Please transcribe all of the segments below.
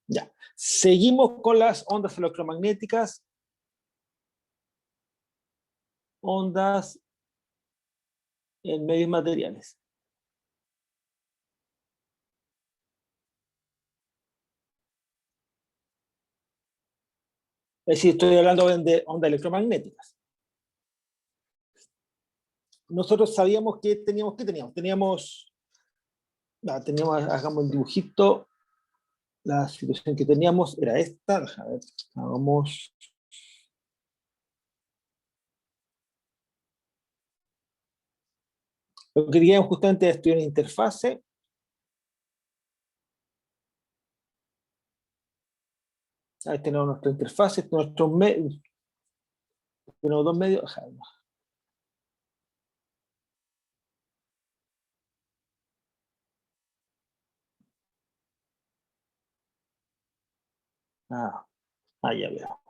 Ya. Seguimos con las ondas electromagnéticas. Ondas en medios materiales. Es decir, estoy hablando de ondas electromagnéticas. Nosotros sabíamos que teníamos, hagamos el dibujito. La situación que teníamos era esta. A ver, hagamos. Lo que queríamos justamente es estudiar una interfase. Ahí tenemos nuestra interfase, nuestros medios. Tenemos dos medios. Ya veo.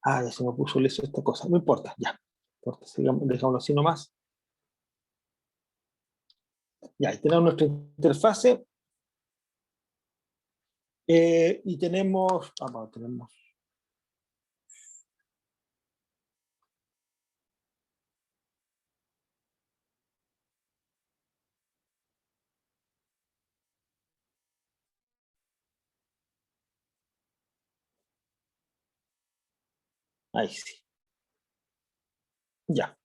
Ya se me puso listo esta cosa. No importa, ya. No importa, dejámoslo así nomás. Ya, ahí tenemos nuestra interfase. Y tenemos. Tenemos. Ahí sí. Ya.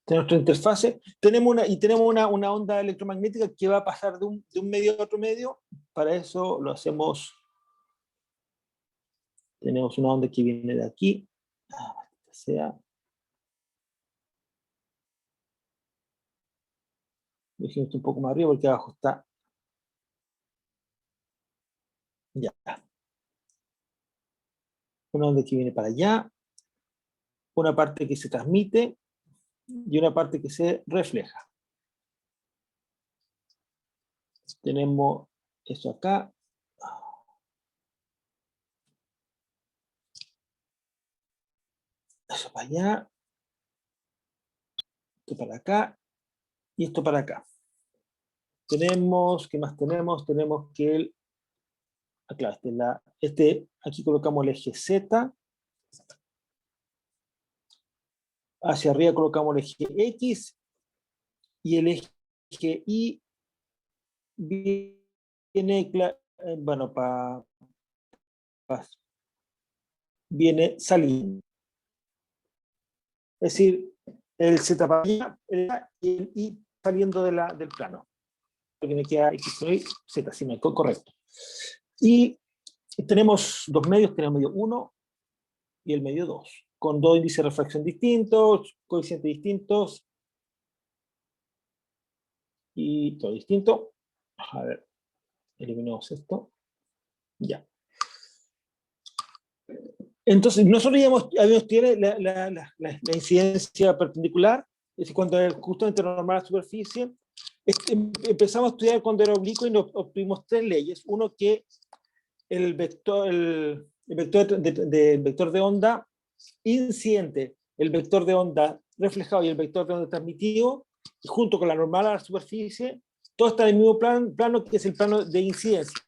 Tenemos nuestra interfase. Tenemos una onda electromagnética que va a pasar de un medio a otro medio. Para eso lo hacemos. Tenemos una onda que viene de aquí. Dejemos un poco más arriba porque abajo está. Ya. Una onda que viene para allá. Una parte que se transmite y una parte que se refleja. Tenemos eso acá. Eso para allá. Esto para acá. Y esto para acá. ¿Qué más tenemos? Tenemos que claro, aquí colocamos el eje Z. Hacia arriba colocamos el eje X. Y el eje Y viene, bueno, viene saliendo. Es decir, el Z para allá y el Y saliendo del plano. Porque me queda X, Y, Z, sí, correcto. Y tenemos dos medios, tenemos el medio 1 y el medio 2, con dos índices de refracción distintos, coeficientes distintos, y todo distinto. A ver, eliminamos esto. Ya. Entonces, nosotros ya habíamos tenido la incidencia perpendicular, es decir, cuando era justamente normal a la superficie. Empezamos a estudiar cuando era oblicuo y nos obtuvimos tres leyes. Uno, que el vector de onda incidente, el vector de onda reflejado y el vector de onda transmitido, y junto con la normal a la superficie, todo está en el mismo plano que es el plano de incidencia.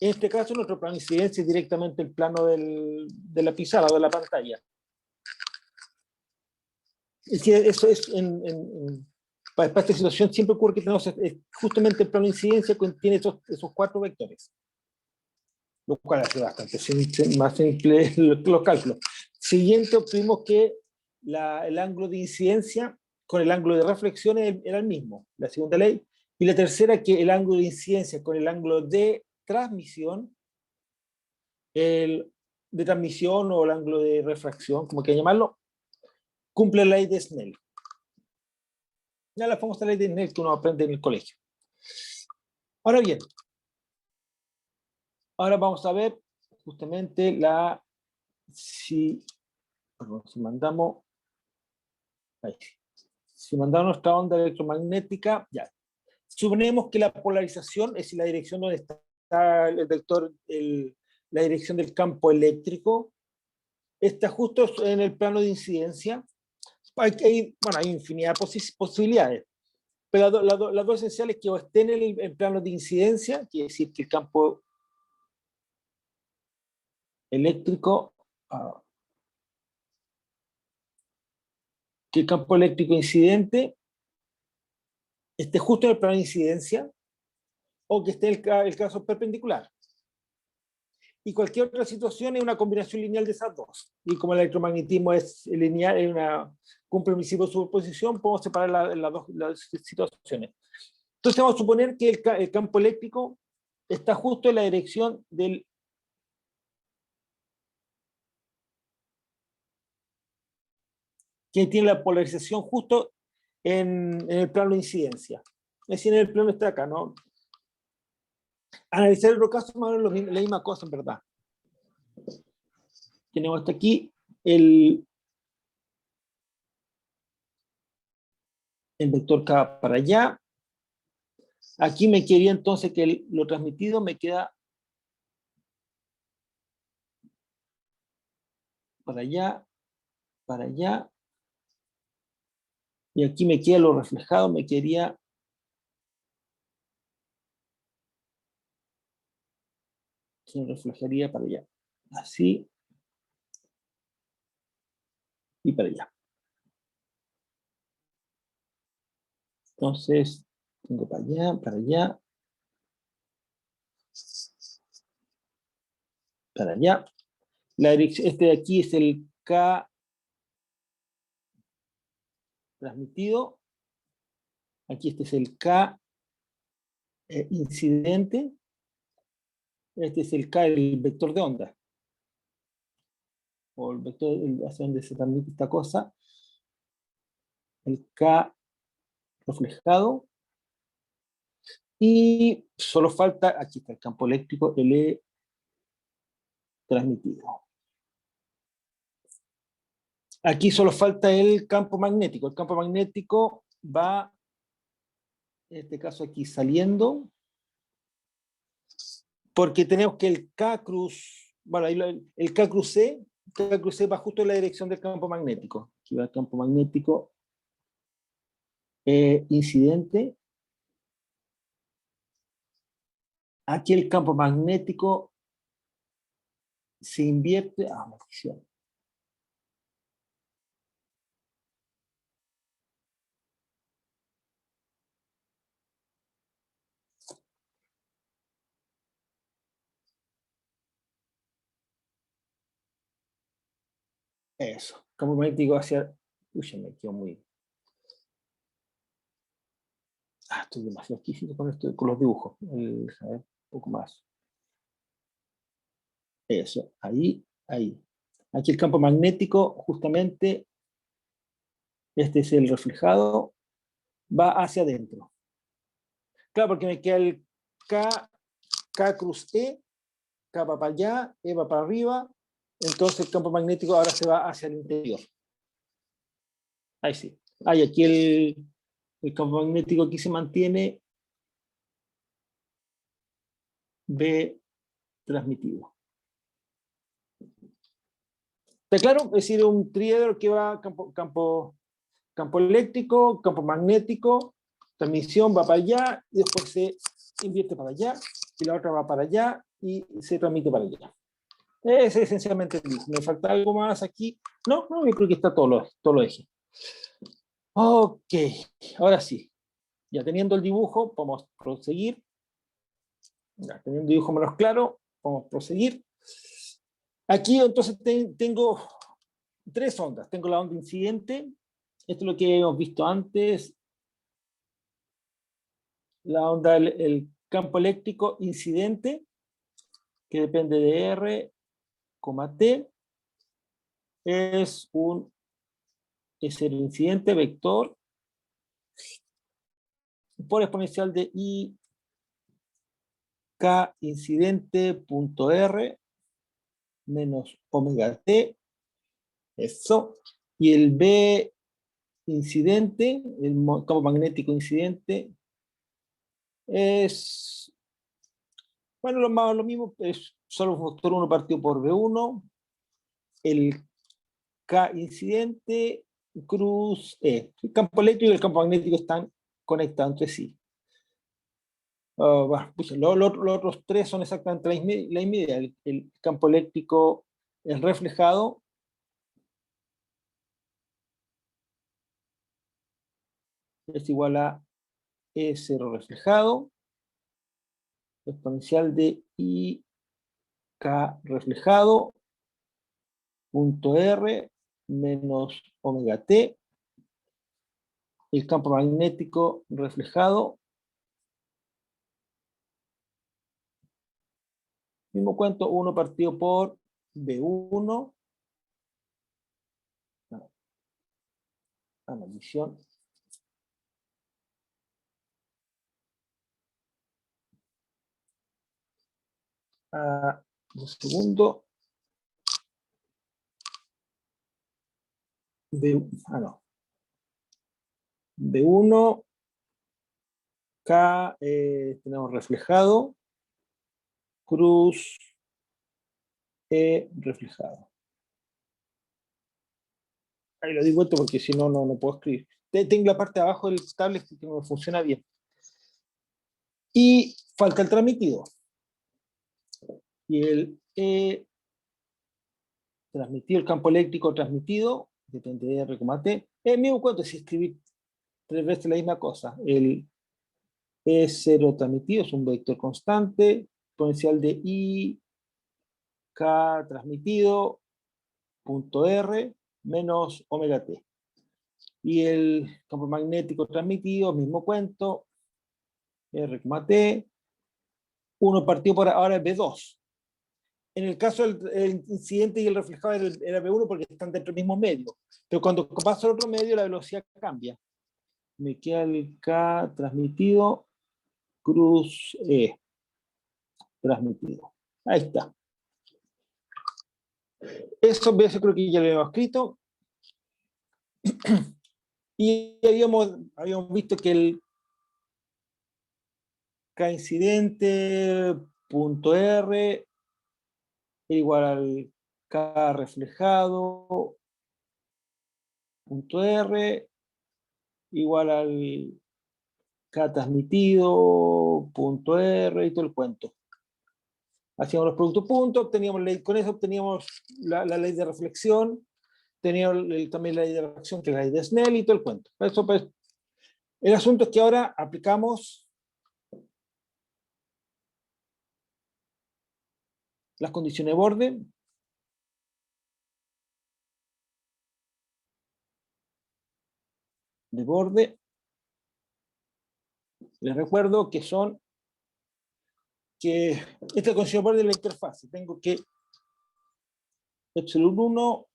En este caso, nuestro plano de incidencia es directamente el plano de la pizarra o de la pantalla. Es que eso es para esta situación siempre ocurre que tenemos justamente el plano de incidencia contiene esos cuatro vectores, lo cual hace bastante más simple los cálculos. Siguiente, obtuvimos que el ángulo de incidencia con el ángulo de reflexión era el mismo, la segunda ley. Y la tercera, que el ángulo de incidencia con el ángulo de transmisión, o el ángulo de refracción, como quieran llamarlo, cumple la ley de Snell. Ya la famosa ley de Snell que uno aprende en el colegio. Ahora bien, ahora vamos a ver justamente si mandamos nuestra onda electromagnética, ya. Suponemos que la polarización, es decir, la dirección donde está el vector, la dirección del campo eléctrico, está justo en el plano de incidencia. Hay infinidad de posibilidades, Pero las dos esenciales que o estén en plano de incidencia, quiere decir que el campo eléctrico, que el campo eléctrico incidente esté justo en el plano de incidencia, o que esté el caso perpendicular. Y cualquier otra situación es una combinación lineal de esas dos. Y como el electromagnetismo es lineal, cumple el principio de superposición, podemos separar las situaciones. Entonces vamos a suponer que el campo eléctrico está justo en la dirección del que tiene la polarización justo en el plano de incidencia. Es decir, en el plano está acá, ¿no? Analizar el caso más o menos la misma cosa, en verdad. Tenemos hasta aquí el vector K para allá. Aquí me quería entonces que lo transmitido me queda para allá, para allá. Y aquí me queda lo reflejado, me quería se reflejaría para allá. Así. Y para allá. Entonces, tengo para allá, para allá. Para allá. La dirección, este de aquí es el K transmitido. Aquí este es el K incidente. Este es el K, el vector de onda. O el vector hacia donde se transmite esta cosa. El K reflejado. Y solo falta, aquí está el campo eléctrico, el E transmitido. Aquí solo falta el campo magnético. El campo magnético va, en este caso aquí, saliendo, porque tenemos que el K cruz, bueno, el K cruz C va justo en la dirección del campo magnético. Aquí va el campo magnético incidente. Aquí el campo magnético se invierte. Maldición. Eso, campo magnético hacia... Uy, me quedo muy... estoy demasiado exquisito con los dibujos. A ver, un poco más. Eso, ahí, ahí. Aquí el campo magnético, justamente, este es el reflejado, va hacia adentro. Claro, porque me queda el K cruz K va para allá, E va para arriba, entonces el campo magnético ahora se va hacia el interior. Ahí sí. Ahí aquí el campo magnético aquí se mantiene B transmitido. ¿Está claro? Es decir, un triedro que va campo eléctrico, campo magnético, transmisión va para allá y después se invierte para allá y la otra va para allá y se transmite para allá. Es esencialmente el mismo. ¿Me falta algo más aquí? No, yo creo que está todo lo eje. Ok, ahora sí. Ya teniendo el dibujo, podemos proseguir. Ya, teniendo el dibujo menos claro, podemos proseguir. Aquí entonces tengo tres ondas. Tengo la onda incidente. Esto es lo que hemos visto antes. La onda, el campo eléctrico incidente, que depende de R, T, es el incidente vector por exponencial de I K incidente punto R menos omega T, eso, y el B incidente, el campo magnético incidente, es, bueno, lo mismo, es solo un factor 1 partido por B1, el K incidente, cruz E. El campo eléctrico y el campo magnético están conectados entre sí. Pucha, los otros tres son exactamente la misma idea. El campo eléctrico es reflejado es igual a E0 reflejado, exponencial de IK reflejado, punto R menos omega T, el campo magnético reflejado, mismo cuento, 1 partido por B1, medición, un segundo, B1, K, tenemos reflejado, cruz, E reflejado. Ahí lo digo esto porque si no, no puedo escribir. Tengo la parte de abajo del tablet que no funciona bien. Y falta el transmitido. Y el transmitido, el campo eléctrico transmitido, depende de R, T. El mismo cuento si escribir 3 veces la misma cosa. El E0 transmitido es un vector constante, exponencial de I, K transmitido, punto R, menos omega T. Y el campo magnético transmitido, mismo cuento, R, T, 1 partido por ahora es B2. En el caso del incidente y el reflejado era B1 porque están dentro del mismo medio. Pero cuando pasa al otro medio, la velocidad cambia. Me queda el K transmitido, cruz E transmitido. Ahí está. Eso creo que ya lo habíamos escrito. Y habíamos visto que el K incidente punto R es igual al K reflejado punto R igual al K transmitido punto R y todo el cuento. Hacíamos los productos puntos, con eso obteníamos la ley de reflexión, teníamos también la ley de reflexión, que es la ley de Snell y todo el cuento. Eso, pues, el asunto es que ahora aplicamos las condiciones de borde. Les recuerdo que son esta condición de borde de la interfase. Tengo que epsilon 1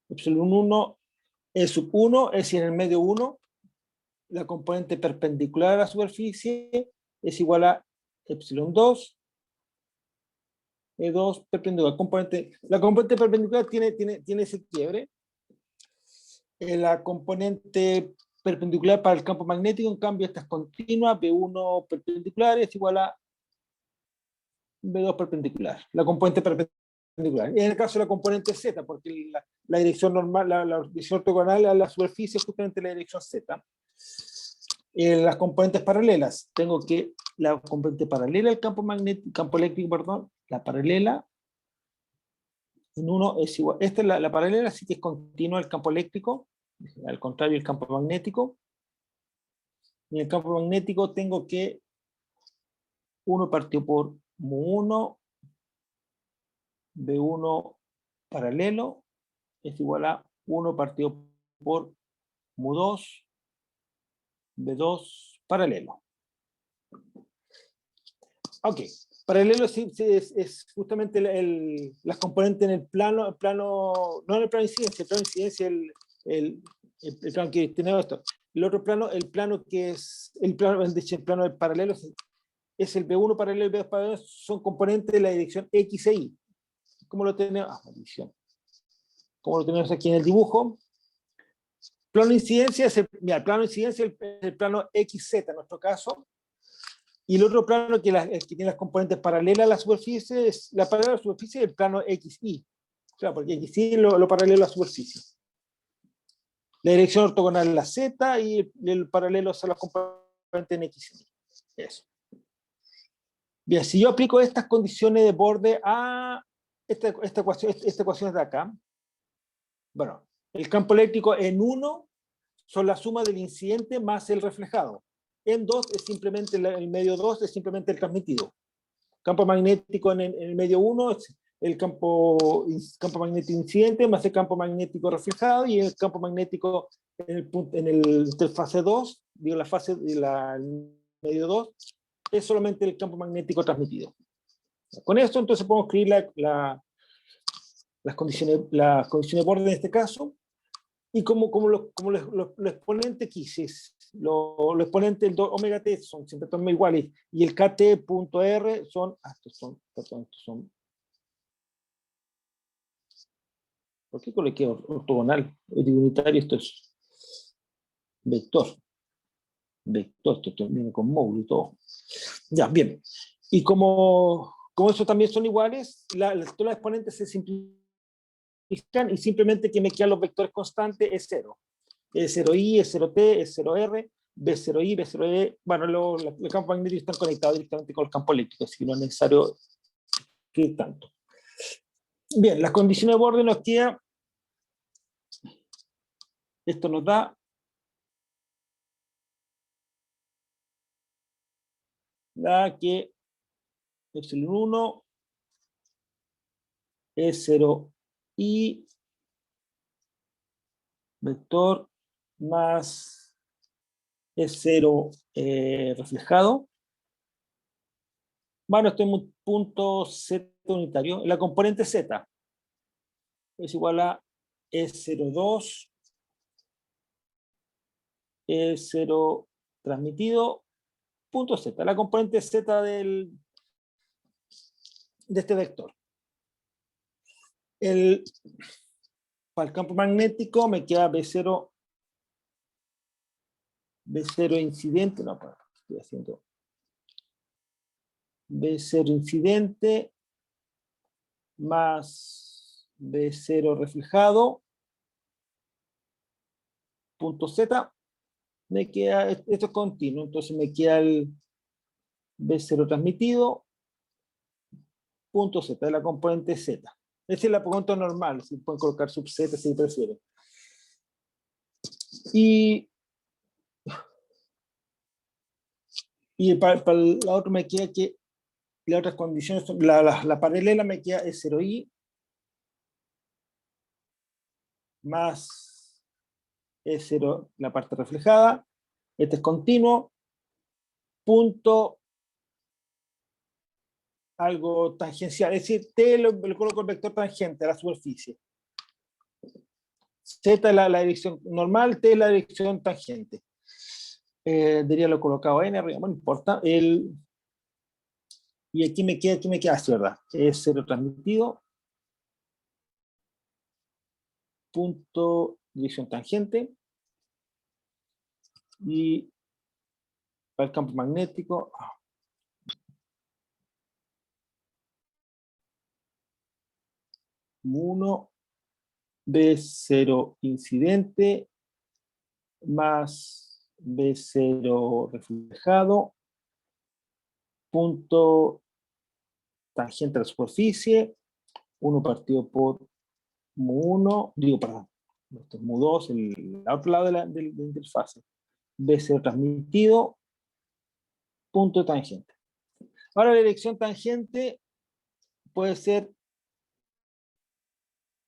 epsilon 1 E sub 1 es decir, en el medio 1, la componente perpendicular a la superficie es igual a epsilon 2 E2 perpendicular. La componente perpendicular tiene ese quiebre. La componente perpendicular para el campo magnético, en cambio, esta es continua. B1 perpendicular es igual a B2 perpendicular. La componente perpendicular. En el caso de la componente Z, porque la dirección normal, la dirección ortogonal a la superficie es justamente la dirección Z. Las componentes paralelas, tengo que la componente paralela al campo eléctrico, perdón, la paralela en uno es igual. Esta es la paralela, sí que es continua al campo eléctrico, al contrario el campo magnético. En el campo magnético tengo que 1 partido por mu1, B1 paralelo, es igual a 1 partido por mu2, B2 paralelo. Ok, paralelo es justamente las componentes en el plano, no en el plano de incidencia, el plano de incidencia el plano que tiene esto. El otro plano, el plano que es el plano del paralelo es el B1 paralelo y el B2 paralelo, son componentes de la dirección X e Y. ¿Cómo lo tenemos? Como lo tenemos aquí en el dibujo. Plano de incidencia es el plano de incidencia es el plano XZ en nuestro caso. Y el otro plano el que tiene las componentes paralelas a la superficie es la paralela a la superficie del plano XY. Claro, porque aquí sí lo paralelo a la superficie. La dirección ortogonal es la Z y el paralelo son los componentes en X y Y. Eso. Bien, si yo aplico estas condiciones de borde a esta ecuación de acá, bueno, el campo eléctrico en 1 son la suma del incidente más el reflejado. En 2 es simplemente el medio 2 es simplemente el transmitido. Campo magnético en el medio 1 es el campo magnético incidente más el campo magnético reflejado, y el campo magnético en el fase 2, digo la fase de el medio 2, es solamente el campo magnético transmitido. Con esto entonces podemos escribir las condiciones de borde en este caso, y como los exponentes X, los exponentes del omega t son siempre iguales, y el kt.r estos son, ¿por qué coloqué ortogonal? Es unitario, esto es vector, esto viene con módulo y todo. Ya, bien. Y como eso también son iguales, todas las exponentes se simplifican, y simplemente que me quedan los vectores constantes es 0. E0i, E0t, E0r, B0i, B0e. Bueno, los campos magnéticos están conectados directamente con el campo eléctrico, así que no es necesario que tanto. Bien, las condiciones de borde nos queda, esto nos da que epsilon 1 E0i vector más E0 reflejado. Bueno, estoy en un punto Z unitario. La componente Z es igual a E02 E0 transmitido punto Z, la componente Z de este vector. Para el campo magnético me queda B0 incidente, no, estoy haciendo B0 incidente más B0 reflejado punto Z, me queda, esto es continuo, entonces me queda el B0 transmitido punto Z, de la componente Z. Esa es la componente normal, si pueden colocar sub Z si prefieren. Y para la otra me queda que las otras condiciones son, la paralela me queda E0i más E0 la parte reflejada, este es continuo, punto algo tangencial, es decir, T le coloco el vector tangente a la superficie. Z es la dirección normal, T es la dirección tangente. Diría lo colocado N arriba, no importa. Y aquí me queda así, ¿verdad? Es 0 transmitido, punto dirección tangente, y para el campo magnético, 1 B0 incidente más B0 reflejado, punto tangente a la superficie, 1 partido por mu1, digo, perdón, esto es mu2, el otro lado de la interfase, B0 transmitido, punto tangente. Ahora la dirección tangente puede ser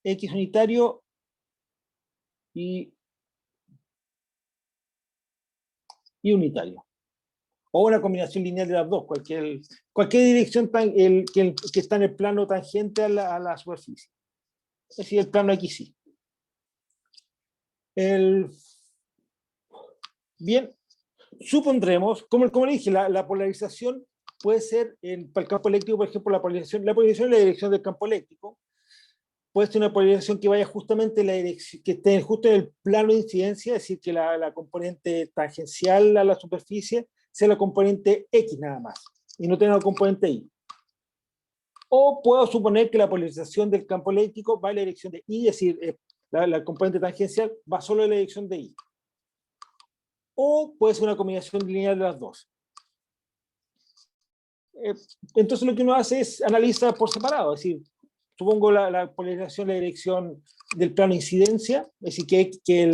X unitario y unitario. O una combinación lineal de las dos, cualquier dirección que está en el plano tangente a la superficie. Es decir, el plano XY. Bien, supondremos, como le dije, la polarización puede ser, para el campo eléctrico, por ejemplo, la polarización en la dirección del campo eléctrico, puede ser una polarización que vaya justamente en la dirección, que esté justo en el plano de incidencia, es decir, que la componente tangencial a la superficie sea la componente X nada más, y no tenga la componente Y. O puedo suponer que la polarización del campo eléctrico va en la dirección de I, es decir, la componente tangencial va solo en la dirección de I. O puede ser una combinación lineal de las dos. Entonces lo que uno hace es analizar por separado, es decir, supongo la polarización en la dirección del plano de incidencia, es decir, que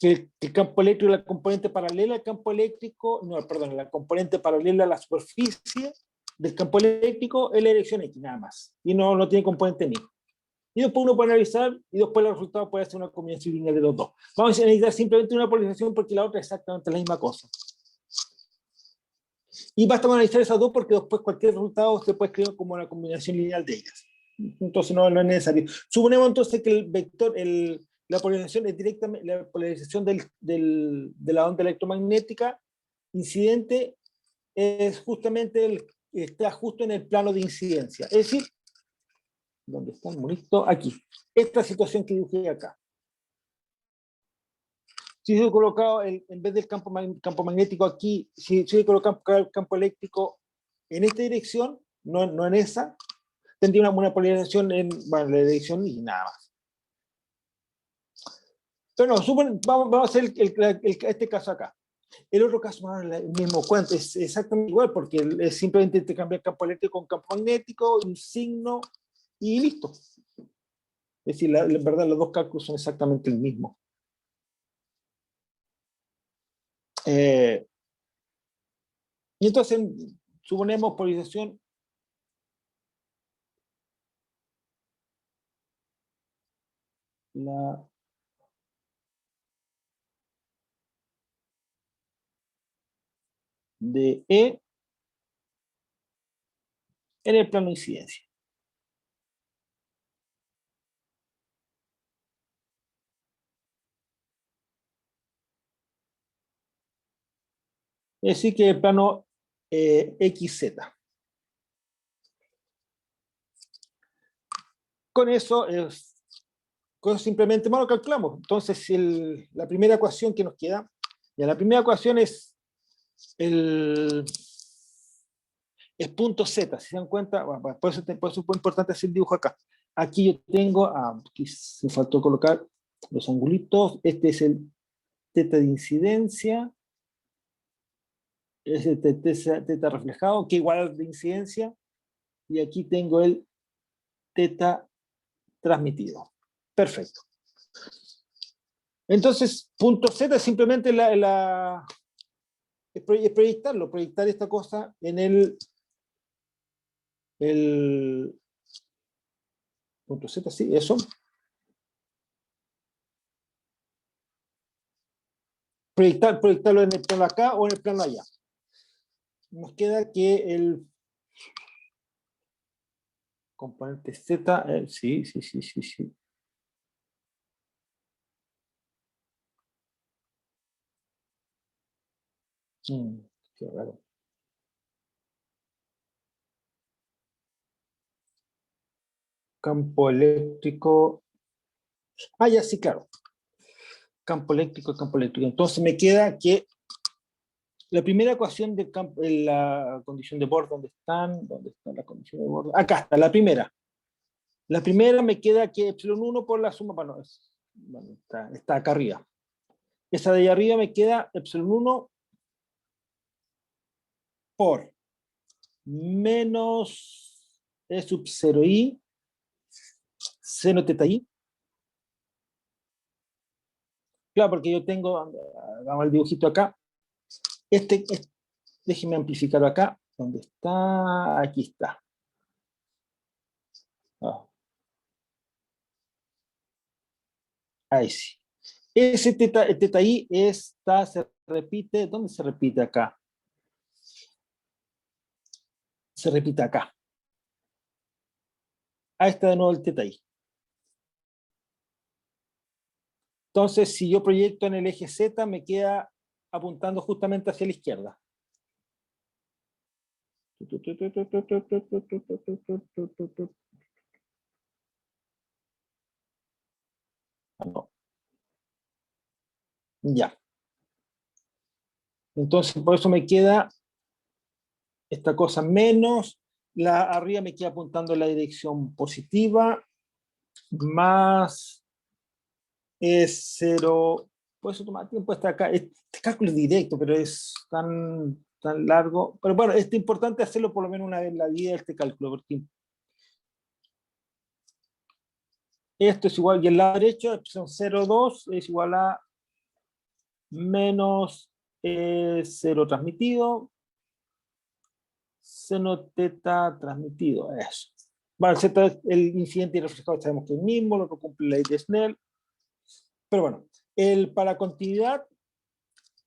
el campo eléctrico es la componente paralela al campo eléctrico, no, perdón, la componente paralela a la superficie del campo eléctrico es la dirección X, nada más, y no tiene componente ni. Y después uno puede analizar, y después el resultado puede ser una combinación lineal de los dos. Vamos a necesitar simplemente una polarización porque la otra es exactamente la misma cosa. Y basta con analizar esas dos porque después cualquier resultado se puede escribir como una combinación lineal de ellas. Entonces no es necesario. Suponemos entonces que el vector, la polarización es directamente, la polarización de la onda electromagnética incidente es justamente está justo en el plano de incidencia. Es decir, ¿dónde está el monito? Aquí. Esta situación que dibujé acá. Si yo he colocado, en vez del campo magnético aquí, si yo he colocado el campo eléctrico en esta dirección, no en esa, tendría una polarización en la dirección y nada más. Pero no, vamos a hacer este caso acá. El otro caso, el mismo cuento, es exactamente igual, porque es simplemente intercambiar campo eléctrico con campo magnético, un signo, y listo. Es decir, en verdad los dos cálculos son exactamente el mismo. Y entonces, suponemos polarización de E en el plano de incidencia. Es decir, que el plano XZ. Con eso, simplemente lo calculamos. Entonces, la primera ecuación que nos queda, ya la primera ecuación es punto Z, si se dan cuenta, por eso es muy importante hacer el dibujo acá. Aquí yo tengo, aquí me faltó colocar los angulitos, este es el teta de incidencia, es el teta reflejado, que igual al de incidencia, y aquí tengo el teta transmitido. Perfecto. Entonces, punto Z es simplemente es proyectar esta cosa en el punto Z, sí, eso. Proyectarlo en el plano acá o en el plano allá. Nos queda que el componente Z, sí. Qué raro. Campo eléctrico. Ya, sí, claro. Campo eléctrico. Entonces me queda que la primera ecuación del campo, la condición de Born, ¿dónde está la condición de Born? Acá está, la primera. La primera me queda que epsilon 1 por la suma, bueno, está acá arriba. Esa de ahí arriba me queda epsilon 1 por menos E sub 0i seno teta i. Claro, porque yo tengo, hagamos el dibujito acá. Déjenme amplificarlo acá. ¿Dónde está? Aquí está. Ahí sí. Ese teta i se repite. ¿Dónde se repite acá? Se repite acá. Ahí está de nuevo el teta i. Entonces, si yo proyecto en el eje Z, me queda apuntando justamente hacia la izquierda. No. Ya. Entonces, por eso me queda esta cosa menos La arriba me queda apuntando en la dirección positiva, más E0, por eso toma tiempo hasta acá. Este cálculo es directo, pero es tan largo. Pero bueno, es importante hacerlo por lo menos una vez en la vida, este cálculo, porque esto es igual, y el lado derecho, son 0,2 es igual a menos E0 transmitido, seno teta transmitido, eso. Bueno, el incidente y reflejado sabemos que es el mismo, lo que cumple la ley de Snell. Pero bueno, para continuidad,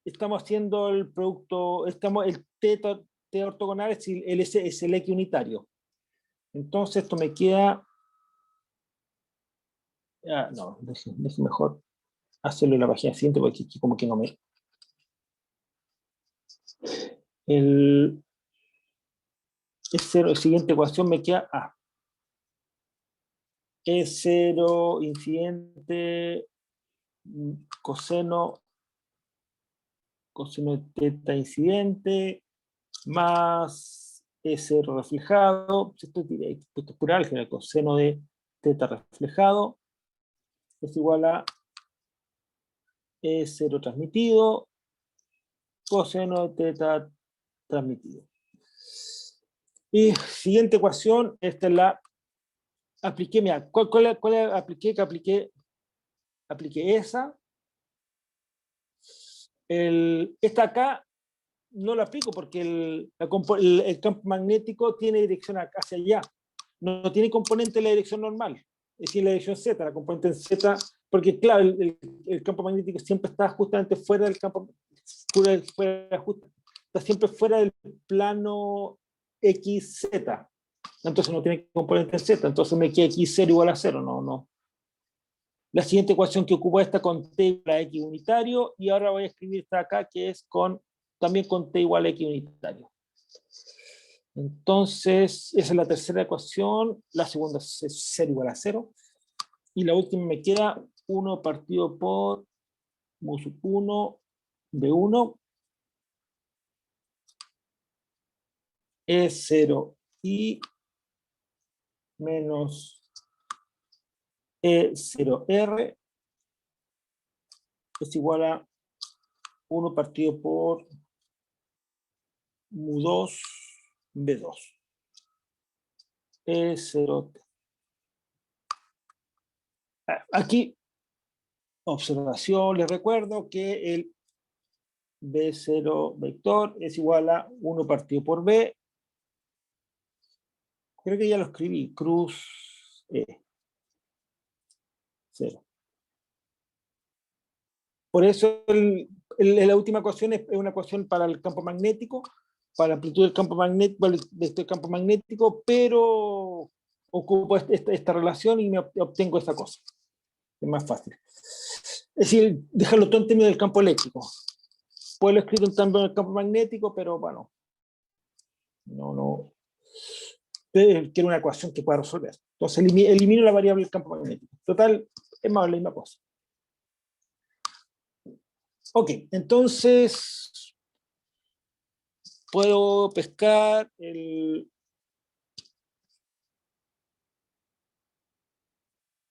estamos haciendo el producto, el t ortogonal es el X unitario. Entonces esto me queda, no, deje mejor hacerlo en la página siguiente porque aquí como que no me... La siguiente ecuación me queda E0 incidente coseno de teta incidente más E0 reflejado, esto es directo, esto es pura álgebra, coseno de teta reflejado es igual a E0 transmitido coseno de teta transmitido. Y siguiente ecuación, esta es la apliqué, mira, ¿cuál apliqué? Que apliqué esa. Esta acá no la aplico porque el campo magnético tiene dirección hacia allá. No tiene componente en la dirección normal, es decir, la dirección Z, la componente en Z, porque claro, el campo magnético siempre está justamente fuera del campo, está siempre fuera del plano XZ. Entonces no tiene componente en Z, entonces me queda X0 igual a 0, no. La siguiente ecuación que ocupo esta con t igual a x unitario, y ahora voy a escribir esta acá que es también con t igual a x unitario. Entonces, esa es la tercera ecuación, la segunda es 0 igual a 0, y la última me queda 1 partido por mu sub 1 B1 es 0 y menos E0R es igual a 1 partido por mu2 B2. E0. Aquí, observación, les recuerdo que el B0 vector es igual a 1 partido por B. Creo que ya lo escribí, cruz E. 0. Por eso la última ecuación es una ecuación para el campo magnético, para la amplitud del campo magnético, de este campo magnético, pero ocupo esta relación y me obtengo esta cosa. Es más fácil. Es decir, dejarlo todo en términos del campo eléctrico. Puedo lo escrito en términos del campo magnético, pero bueno, no. Quiero una ecuación que pueda resolver. Entonces elimino la variable del campo magnético. Total, es más o menos la misma cosa. Ok, entonces puedo pescar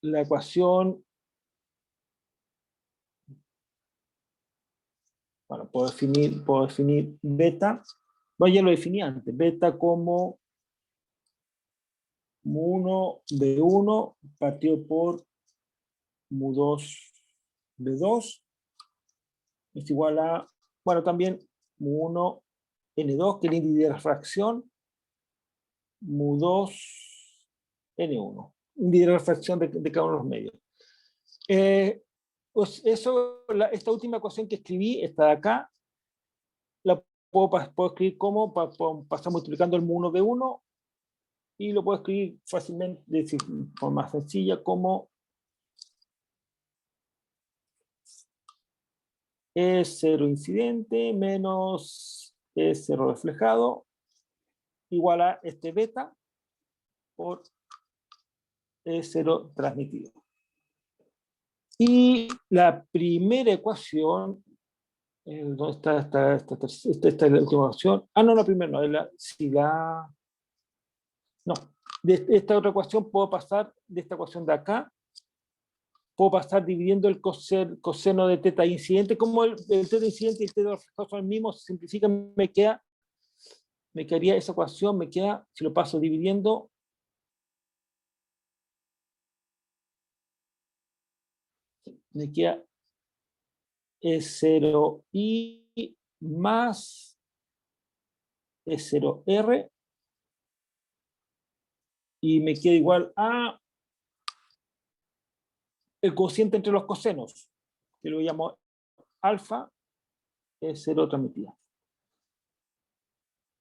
la ecuación. Bueno, puedo definir beta. Bueno, ya lo definí antes. Beta como mu1 B1 partido por mu2 B2 es igual a, bueno, también mu1 N2, que es el índice de refracción, mu2 N1, índice de refracción de cada uno de los medios. Pues esta última ecuación que escribí, esta de acá, la puedo escribir como, pasar multiplicando el mu1 B1, y lo puedo escribir fácilmente, de forma más sencilla, como E0 incidente menos E0 reflejado igual a este beta por E0 transmitido. Y la primera ecuación, ¿dónde está esta es la última ecuación? No, la primera no, No, de esta otra ecuación puedo pasar, de esta ecuación de acá, puedo pasar dividiendo el coseno de teta incidente, como el teta incidente y el teta reflejado son el mismo, se simplifica, me quedaría esa ecuación, me queda, si lo paso dividiendo, me queda E0i más E0r, y me queda igual a el cociente entre los cosenos, que lo llamo alfa, E0 transmitida.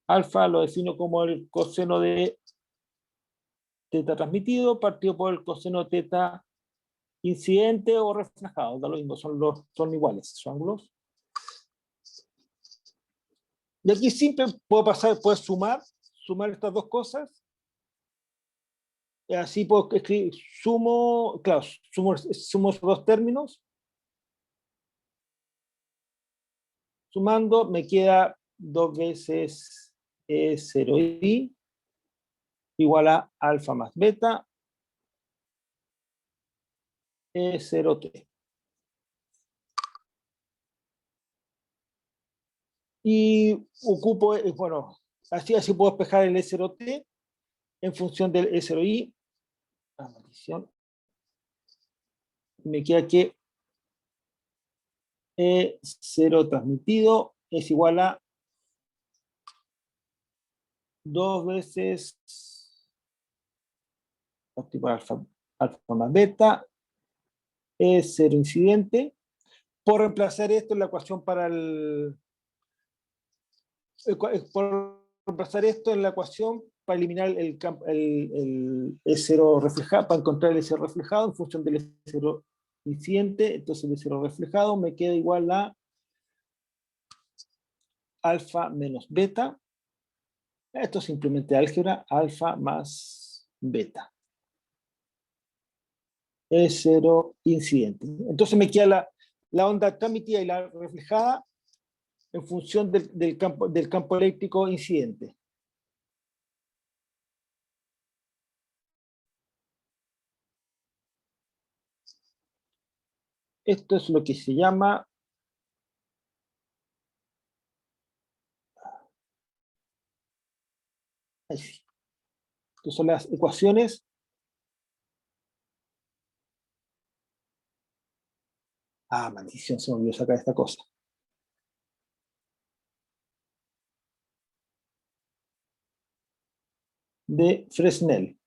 Alfa lo defino como el coseno de teta transmitido partido por el coseno teta incidente o reflejado, da lo mismo, son iguales, son ángulos. Y aquí siempre puedo sumar estas dos cosas. Y así puedo escribir, sumo esos dos términos. Sumando me queda 2 veces E0i igual a alfa más beta E0t. Y ocupo, bueno, así puedo despejar el E0t en función del E0i. Maldición. Me queda que E0 transmitido es igual a 2 veces tipo alfa más beta E0 incidente. Por reemplazar esto en la ecuación para por reemplazar esto en la ecuación para eliminar el E0 reflejado, para encontrar el E0 reflejado en función del E0 incidente, entonces el E0 reflejado me queda igual a alfa menos beta. Esto es simplemente álgebra, alfa más beta. E0 incidente. Entonces me queda la onda transmitida y la reflejada en función del campo eléctrico incidente. Esto es lo que se llama estas son las ecuaciones maldición, se me olvidó sacar esta cosa. De Fresnel.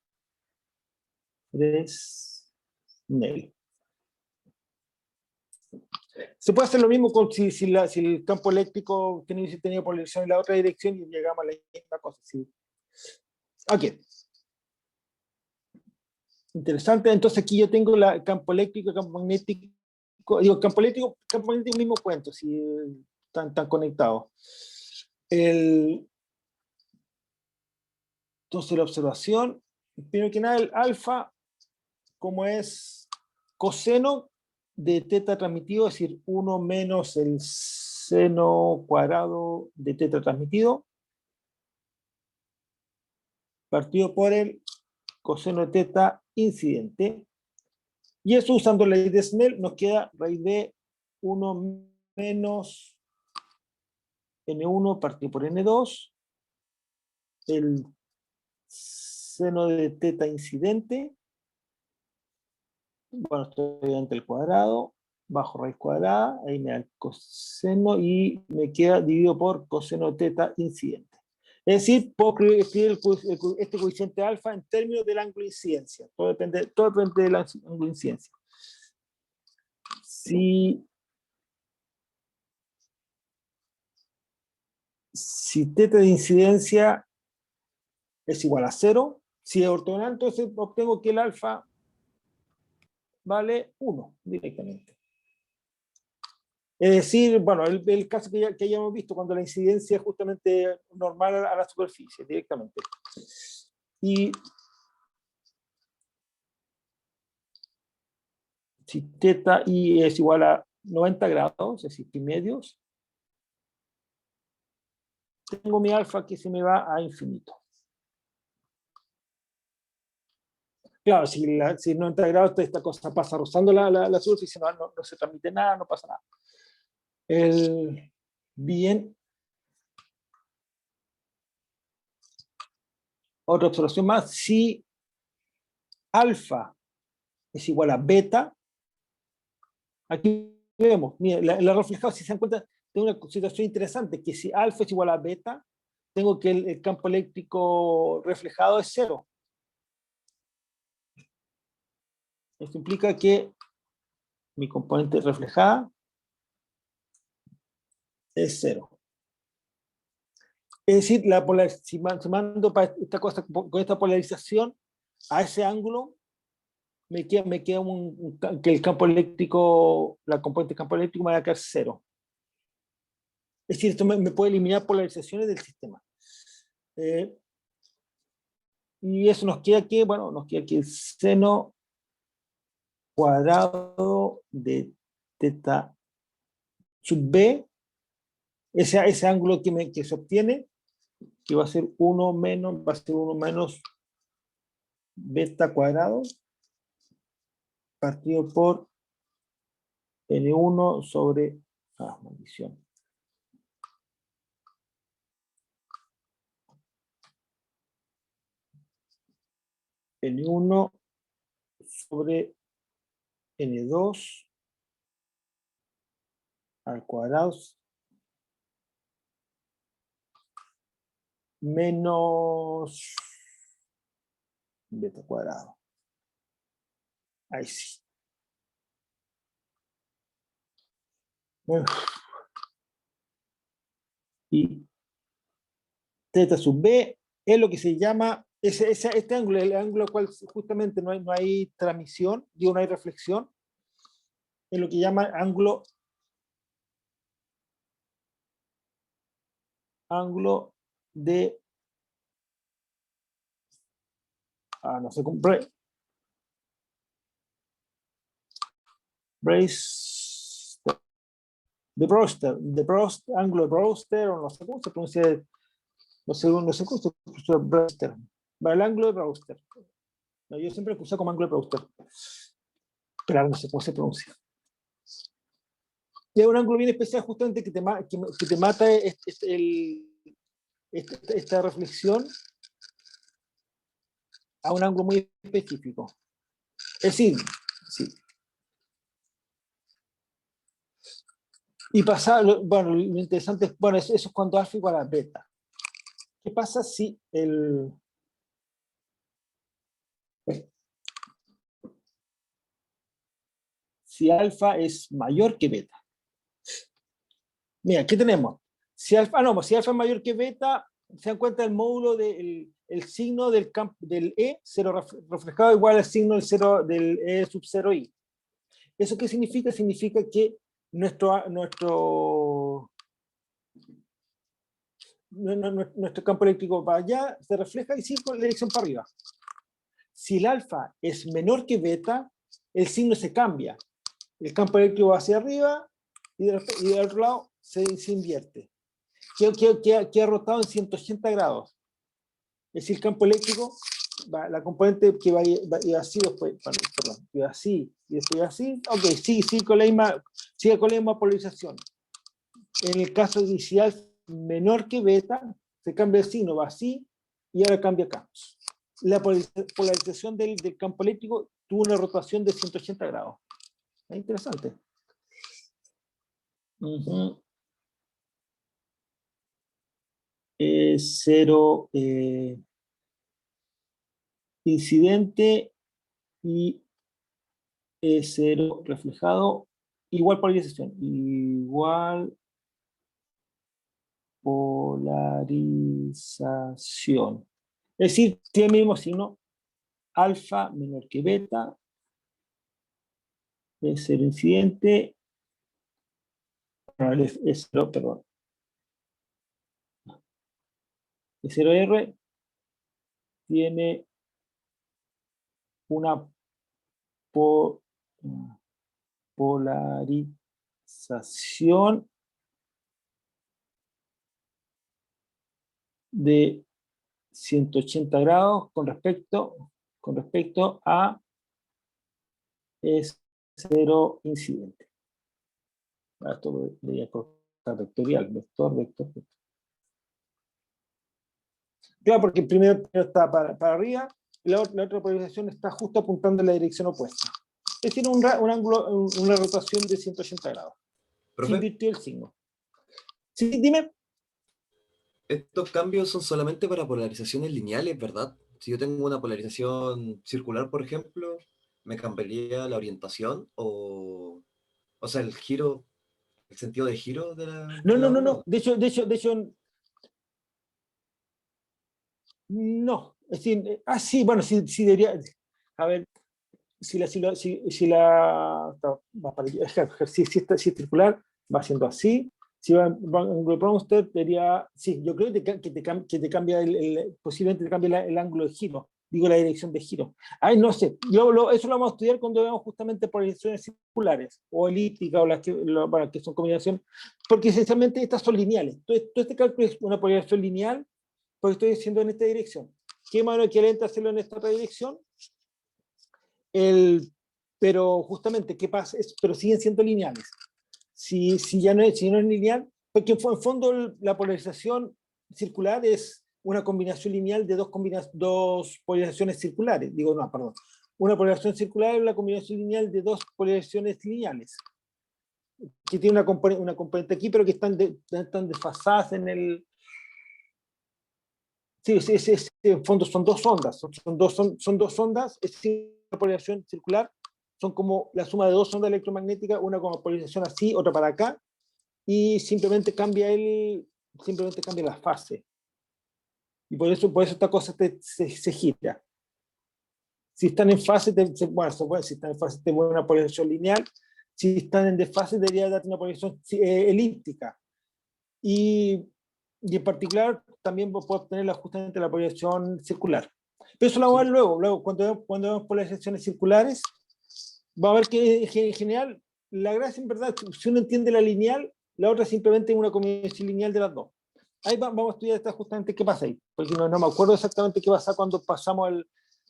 Se puede hacer lo mismo si el campo eléctrico tiene tenido polarización en la otra dirección y llegamos a la misma cosa. ¿Sí? Ok. Interesante. Entonces aquí yo tengo el campo eléctrico, campo magnético. Digo, campo eléctrico, mismo cuento, si están conectados. Entonces la observación, primero que nada, el alfa, como es coseno de teta transmitido, es decir, 1 menos el seno cuadrado de teta transmitido, partido por el coseno de teta incidente. Y eso usando la ley de Snell nos queda raíz de 1 menos N1 partido por N2, el seno de teta incidente, bueno, estoy ante el cuadrado, bajo raíz cuadrada, ahí me da el coseno y me queda dividido por coseno de teta incidente. Es decir, puedo escribir este coeficiente alfa en términos del ángulo de incidencia. Todo depende del ángulo de incidencia. Si teta de incidencia es igual a 0, si es ortogonal, entonces obtengo que el alfa vale 1 directamente. Es decir, bueno, el caso que ya hemos visto, cuando la incidencia es justamente normal a la superficie, directamente. Y si teta i es igual a 90 grados, es decir, pi medios, tengo mi alfa que se me va a infinito. Claro, si 90 grados esta cosa pasa rozando la superficie, no se transmite nada, no pasa nada. Bien, otra observación más, si alfa es igual a beta, aquí vemos, mira, la reflejado, si se dan cuenta, tengo una situación interesante, que si alfa es igual a beta, tengo que el campo eléctrico reflejado es cero. Esto implica que mi componente reflejada es cero. Es decir, si mando para esta cosa, con esta polarización a ese ángulo, me queda que el campo eléctrico, la componente campo eléctrico me va a quedar cero. Es decir, esto me puede eliminar polarizaciones del sistema. Y eso nos queda que, bueno, nos queda que el seno cuadrado de teta sub b, ese ángulo que se obtiene, que va a ser 1 menos beta cuadrado, partido por N1 sobre, maldición. N1 sobre N2 al cuadrado menos beta cuadrado. Ahí sí. Y teta sub b es lo que se llama, este ángulo, el ángulo al cual justamente no hay transmisión, digo, no hay reflexión, es lo que llama ángulo de, no sé cómo, ángulo de Brewster, o no sé cómo se pronuncia, no sé cómo se pronuncia Brewster, el ángulo de Brewster. No, yo siempre lo uso como ángulo de Brewster, pero ahora no sé cómo se pronuncia. Y es un ángulo bien especial justamente que te mata esta reflexión a un ángulo muy específico. Es decir, sí. Y pasa, bueno, lo interesante es, bueno, eso es cuando alfa igual a beta. ¿Qué pasa si si alfa es mayor que beta? Mira, ¿qué tenemos? Si alfa es mayor que beta, se dan cuenta del módulo del signo del campo del E, cero reflejado igual al signo del cero del E sub 0i. ¿Eso qué significa? Significa que nuestro campo eléctrico va allá, se refleja y sigue con la dirección para arriba. Si el alfa es menor que beta, el signo se cambia. El campo eléctrico va hacia arriba y del otro lado se invierte. Queda rotado en 180 grados. Es decir, el campo eléctrico, la componente que va así, después, perdón, que va así y después así, ok, sigue con la misma polarización. En el caso de si alfa menor que beta, se cambia el signo, va así y ahora cambia acá. La polarización del campo eléctrico tuvo una rotación de 180 grados. Es interesante. Cero incidente y cero reflejado. Igual polarización. Igual polarización. Es decir, tiene el mismo signo. Alfa menor que beta. Es cero incidente. Es cero, perdón. Es 0R tiene una polarización de 180 grados con respecto con respecto a S0 incidente. Esto debería cortar vectorial, vector, vector, vector. Claro, porque primero está para arriba, y la otra polarización está justo apuntando en la dirección opuesta. Es decir, un ángulo, una rotación de 180 grados. Se ¿Profe? invirtió el signo. Sí, dime. Estos cambios son solamente para polarizaciones lineales, ¿verdad? Si yo tengo una polarización circular, por ejemplo, ¿me cambiaría la orientación o sea, el giro, el sentido de giro No, de no, la no, onda? no. De hecho, no. Es decir, sí, bueno, sí debería. A ver, si es circular, va siendo así. Si va en grupo usted, diría, sí, yo creo que te cambia posiblemente te cambie el ángulo de giro, digo la dirección de giro. Ay, no sé, eso lo vamos a estudiar cuando veamos justamente polarizaciones circulares o elípticas o bueno, que son combinación, porque esencialmente estas son lineales. Entonces, todo este cálculo es una polarización lineal, porque estoy haciendo en esta dirección. ¿Qué más equivalente hacerlo en esta otra dirección? Pero justamente, ¿qué pasa? Pero siguen siendo lineales. Si no es lineal, porque en fondo la polarización circular es una combinación lineal de dos polarizaciones circulares. Digo, no, perdón. Una polarización circular es la combinación lineal de dos polarizaciones lineales, que tiene una componente aquí, pero que están desfasadas en el... Sí, en fondo son dos ondas, son dos ondas, es una polarización circular, son como la suma de dos ondas electromagnéticas, una con polarización así, otra para acá, y simplemente cambia la fase. Y por eso esta cosa se gira. Si están en fase, si están en fase, te vuelve una polarización lineal. Si están en desfase, debería darte una polarización elíptica. Y en particular, también puedes obtener justamente la polarización circular. Pero eso lo vamos a ver Sí. luego cuando vemos polarizaciones circulares, va a ver que en general, la gracia en verdad, si uno entiende la lineal, la otra simplemente es una combinación lineal de las dos. Ahí vamos a estudiar justamente qué pasa ahí, porque no me acuerdo exactamente qué pasa cuando pasamos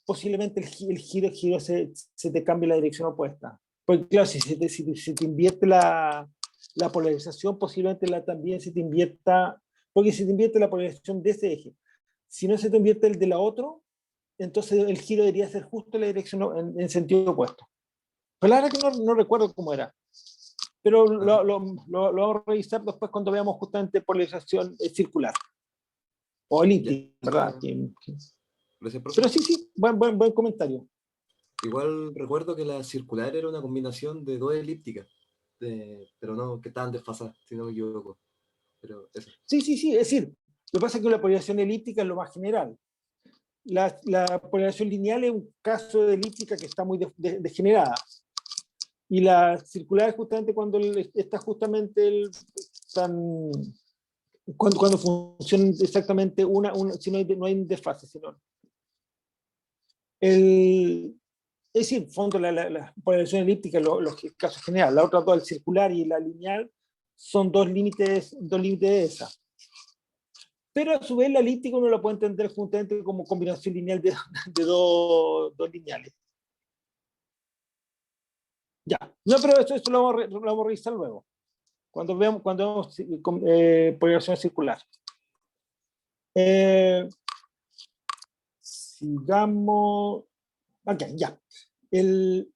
posiblemente el giro se te cambie la dirección opuesta. Porque claro, si te invierte la polarización, posiblemente también se te invierta, porque si te invierte la polarización de ese eje, si no se te invierte el de la otro, entonces el giro debería ser justo en la dirección en sentido opuesto. Pero la verdad que no recuerdo cómo era. Pero Ah, lo vamos a revisar después cuando veamos justamente polarización circular o ya. elíptica, ¿verdad? Gracias, Pero profe. sí, buen comentario. Igual recuerdo que la circular era una combinación de dos elípticas, pero no, que estaban desfasadas, si no me equivoco. Pero eso. Sí, es decir, lo que pasa es que la polarización elíptica es lo más general. La polarización lineal es un caso de elíptica que está muy degenerada. Y la circular es justamente cuando está justamente cuando funciona exactamente si no hay un desfase, sino es decir, fondo la polarización elíptica, los casos generales, la otra dos, el circular y la lineal, son dos límites de esa. Pero a su vez la elíptica uno lo puede entender justamente como combinación lineal de dos lineales. Ya, no, pero eso lo vamos a revisar luego, cuando veamos polarización circular. Eh, Sigamos. Ok, ya. El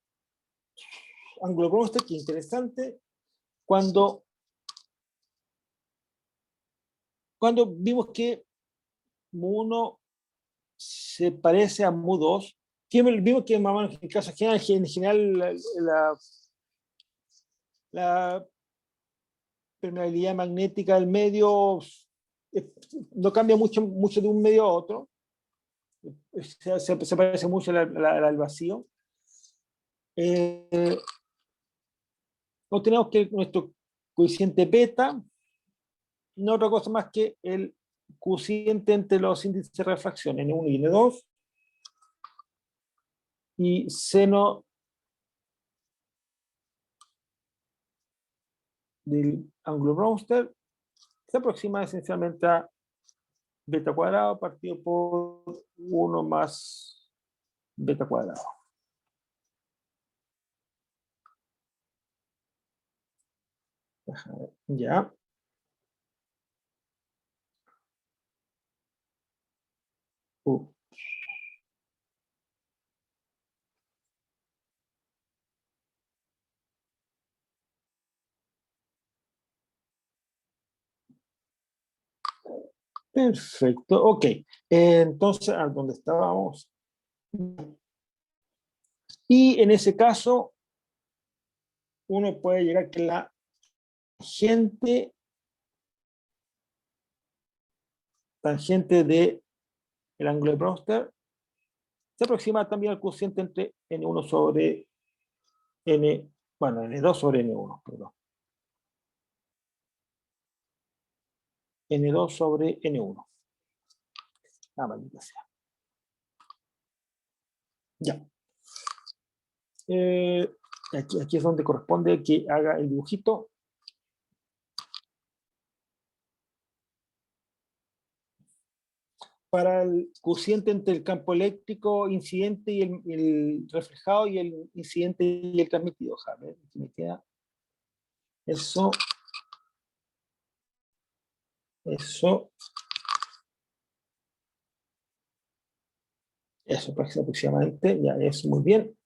ángulo Bronsted, que interesante. Cuando vimos que mu1 se parece a mu2, vimos que en el caso general la permeabilidad magnética del medio no cambia mucho de un medio a otro, se parece mucho al vacío. Obtenemos que nuestro coeficiente beta no es otra cosa más que el cociente entre los índices de refracción N1 y N2 y seno del ángulo Bronsted se aproxima esencialmente a beta cuadrado partido por 1 más beta cuadrado. Ya. Perfecto, ok. Entonces, ¿a dónde estábamos? Y en ese caso, uno puede llegar que la tangente de el ángulo de Brewster se aproxima también al cociente entre N1 sobre N2 sobre N1, perdón. N2 sobre N1. Ah, maldita sea. Ya. Aquí es donde corresponde que haga el dibujito. Para el cociente entre el campo eléctrico incidente y el reflejado y el incidente y el transmitido. A ver, aquí me queda eso. Eso aproximadamente, ya es muy bien.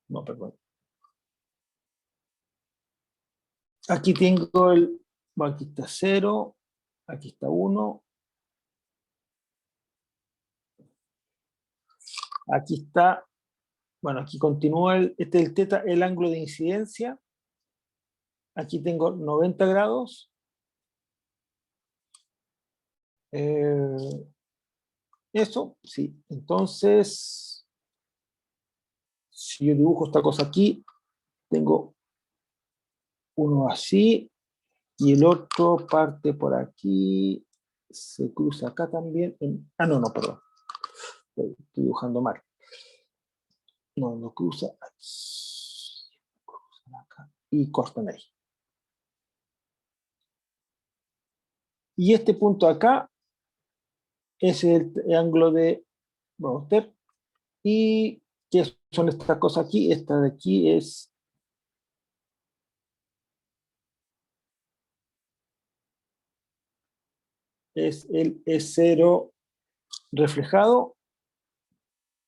No, perdón. Aquí tengo bueno, aquí está 0, aquí está 1. Aquí está, bueno, aquí continúa este es el teta, el ángulo de incidencia. Aquí tengo 90 grados. Eso, sí. Entonces, si yo dibujo esta cosa aquí, tengo uno así y el otro parte por aquí, se cruza acá también. No, perdón. Estoy dibujando mal. No cruza aquí. Cruzan acá y cortan ahí. Y este punto acá es el ángulo de Brewster. ¿Y qué son estas cosas aquí? Esta de aquí es el E0 reflejado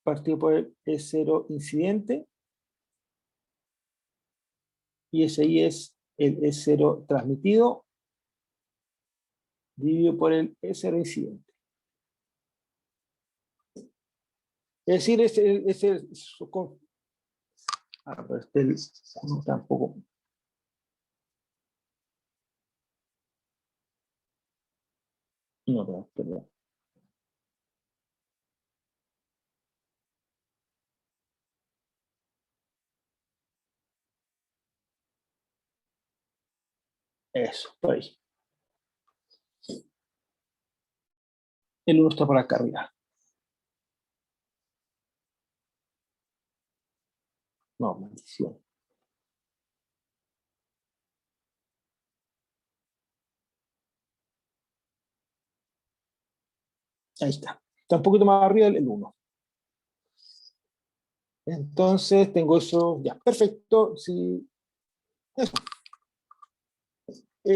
partido por el E0 incidente y ese ahí es el E0 transmitido dividido por el E0 incidente. Es decir, pero no, tampoco. No, perdón. Eso, por ahí. El 1 está por acá arriba. No, maldición. Ahí está. Está un poquito más arriba el 1. Entonces tengo eso ya. Perfecto. Sí. Eso.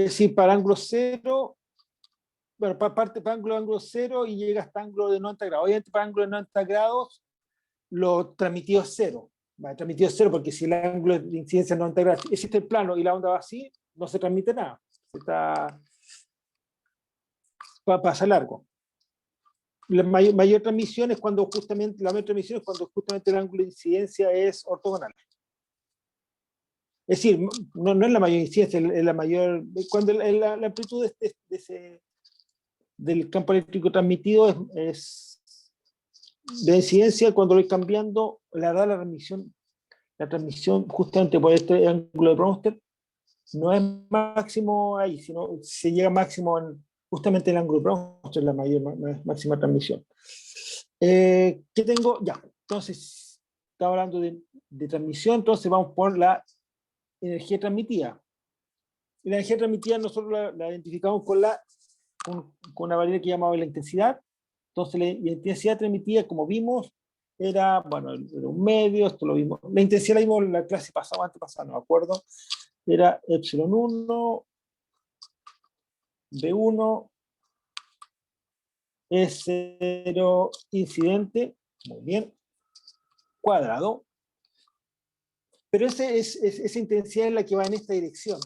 Si para ángulo 0, bueno, para ángulo 0 y llega hasta ángulo de 90 grados. Obviamente para ángulo de 90 grados lo transmitido es 0. Transmitido es 0 porque si el ángulo de incidencia es 90 grados, existe el plano y la onda va así, no se transmite nada. Pasa largo. La mayor transmisión es cuando justamente el ángulo de incidencia es ortogonal. Es decir, no es la mayor incidencia, es la mayor. Cuando la amplitud del campo eléctrico transmitido es de incidencia, cuando lo voy cambiando, la transmisión justamente por este ángulo de Brewster no es máximo ahí, sino se llega máximo justamente en el ángulo de Brewster, la máxima transmisión. ¿Qué tengo? Ya, entonces, estaba hablando de transmisión, entonces vamos por la energía transmitida. La energía transmitida nosotros la identificamos con la con una variable que llamaba la intensidad. Entonces la intensidad transmitida, como vimos, era, bueno, era un medio, esto lo vimos. La intensidad la vimos en la clase pasada, antepasada, no me acuerdo. Era epsilon 1, B1, E0 incidente, muy bien, cuadrado. Pero esa intensidad es la que va en esta dirección.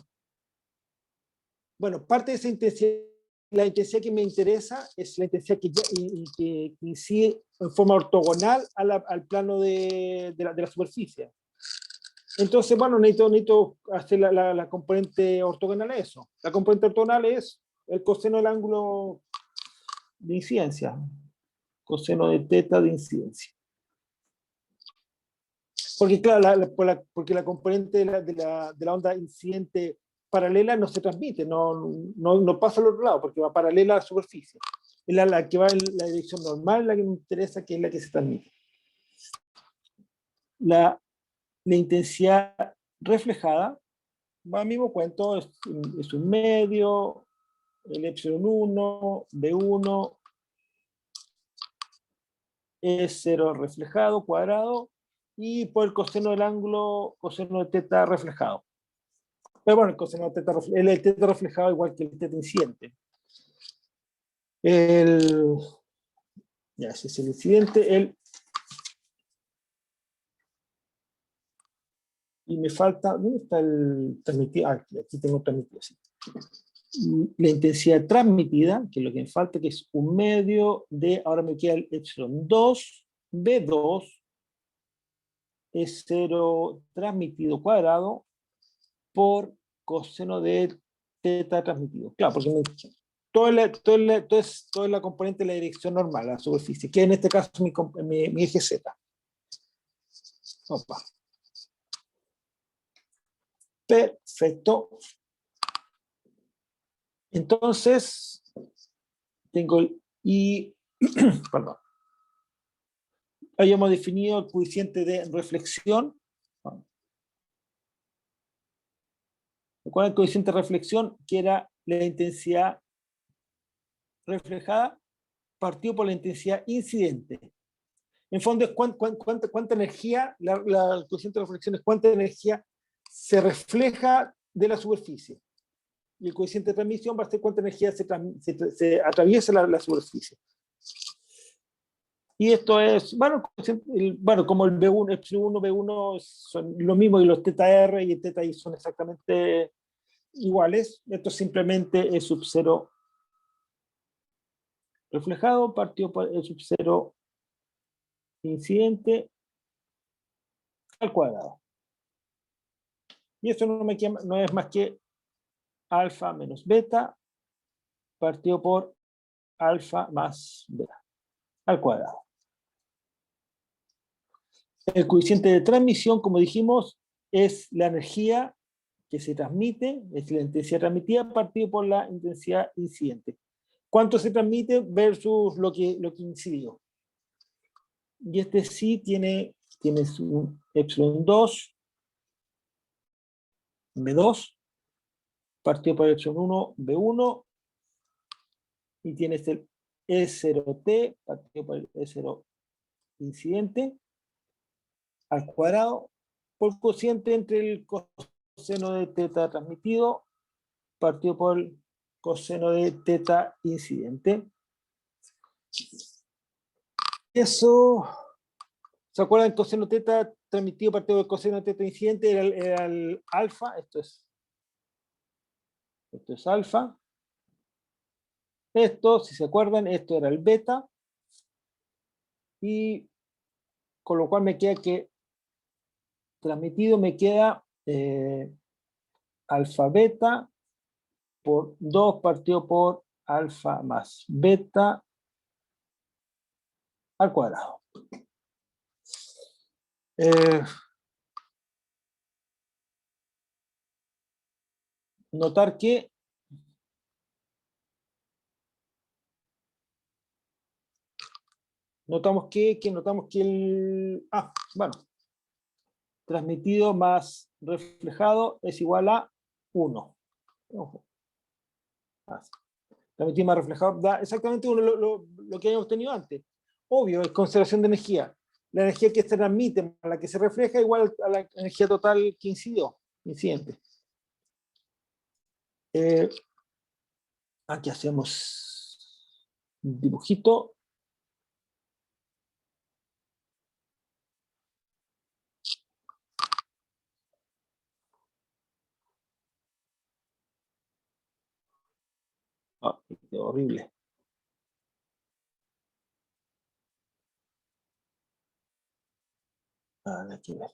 Bueno, parte de esa intensidad, la intensidad que me interesa es la intensidad que incide en forma ortogonal al plano de la superficie. Entonces, bueno, necesito hacer la componente ortogonal a eso. La componente ortogonal es el coseno del ángulo de incidencia, coseno de teta de incidencia. Porque claro, porque la componente de la onda incidente paralela no se transmite, no pasa al otro lado, porque va paralela a la superficie. Es la que va en la dirección normal, la que me interesa, que es la que se transmite. La intensidad reflejada, va al mismo cuento, es un medio, el epsilon 1, B1, E0 reflejado, cuadrado, y por el coseno del ángulo, coseno de teta reflejado. Pero bueno, el coseno de teta, el teta reflejado igual que el teta incidente. Ya, ese es el incidente. Y me falta, ¿dónde está el transmitido? Aquí tengo transmitido, sí. La intensidad transmitida, que es lo que me falta, que es un medio de, ahora me queda el epsilon 2, B2, es 0 transmitido cuadrado por coseno de teta transmitido. Claro, porque toda la componente de la dirección normal, la superficie, que en este caso es mi eje Z. Opa. Perfecto. Entonces, tengo el I, perdón. Habíamos definido el coeficiente de reflexión. ¿Recuerdan el coeficiente de reflexión? Que era la intensidad reflejada partido por la intensidad incidente. En fondo es cuánta energía, el coeficiente de reflexión es cuánta energía se refleja de la superficie. Y el coeficiente de transmisión va a ser cuánta energía se atraviesa la superficie. Y esto es, bueno, como el B1, epsilon 1, B1 son lo mismo, y los teta R y el teta I son exactamente iguales. Esto simplemente es sub 0 reflejado partido por el sub 0 incidente al cuadrado. Y eso no es más que alfa menos beta partido por alfa más beta al cuadrado. El coeficiente de transmisión, como dijimos, es la energía que se transmite, es la intensidad transmitida partido por la intensidad incidente. ¿Cuánto se transmite versus lo que incidió? Y este sí tiene un epsilon 2, B2, partido por epsilon 1, B1, y tienes el E0T, partido por el E0 incidente, al cuadrado, por cociente entre el coseno de teta transmitido, partido por el coseno de teta incidente. Eso, ¿se acuerdan? El coseno teta transmitido partido del coseno de teta incidente era el alfa, esto es alfa. Esto, si se acuerdan, esto era el beta. Y con lo cual me queda que transmitido me queda alfa beta por 2 partido por alfa más beta al cuadrado. Notar que notamos que el bueno, transmitido más reflejado es igual a 1. Ojo. transmitido más reflejado, da exactamente lo que habíamos tenido antes. Obvio, es conservación de energía. La energía que se transmite a la que se refleja igual a la energía total que incidente. Aquí hacemos un dibujito. Ah, qué horrible. Aquí ver.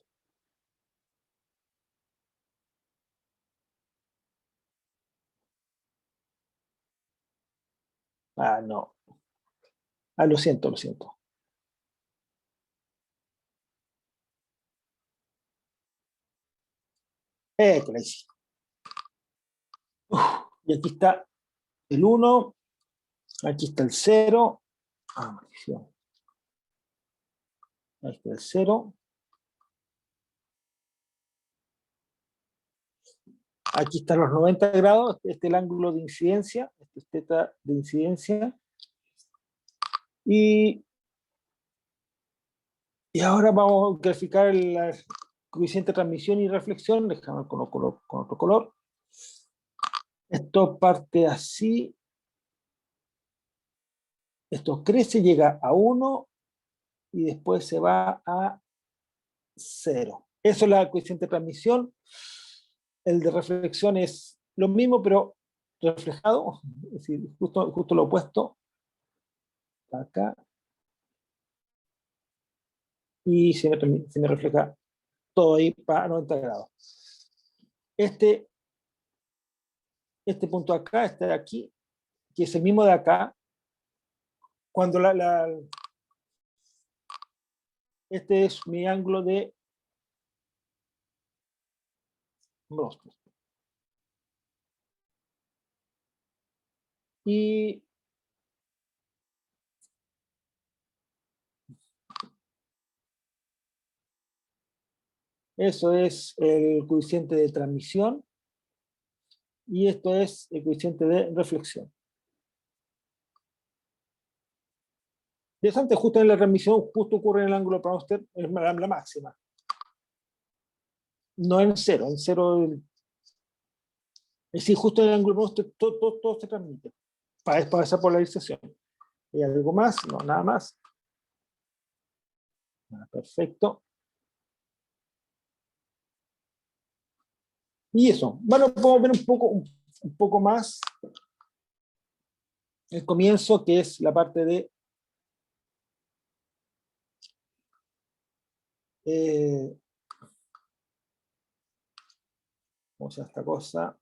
No. Lo siento, lo siento. Que la hice. Y aquí está el 1, aquí está el 0. Maldición. Ahí está el 0. Aquí están los 90 grados, este es el ángulo de incidencia, este es teta de incidencia. Y ahora vamos a graficar el coeficiente de transmisión y reflexión, déjame con otro color. Esto parte así, esto crece, llega a 1 y después se va a 0. Eso es la coeficiente de transmisión. El de reflexión es lo mismo, pero reflejado, es decir, justo lo opuesto. Acá. Y se me refleja todo ahí para 90 grados. Este punto acá, este de aquí, que es el mismo de acá, cuando este es mi ángulo de rostro. Y eso es el coeficiente de transmisión y esto es el coeficiente de reflexión. Interesante, justo en la transmisión, justo ocurre en el ángulo para usted, es la máxima. No en 0, en 0, es decir, justo en el ángulo para usted todo se transmite para esa polarización. ¿Hay algo más? No, nada más. Perfecto. Y eso, bueno, podemos ver un poco más el comienzo, que es la parte de ¿cómo se llama esta cosa?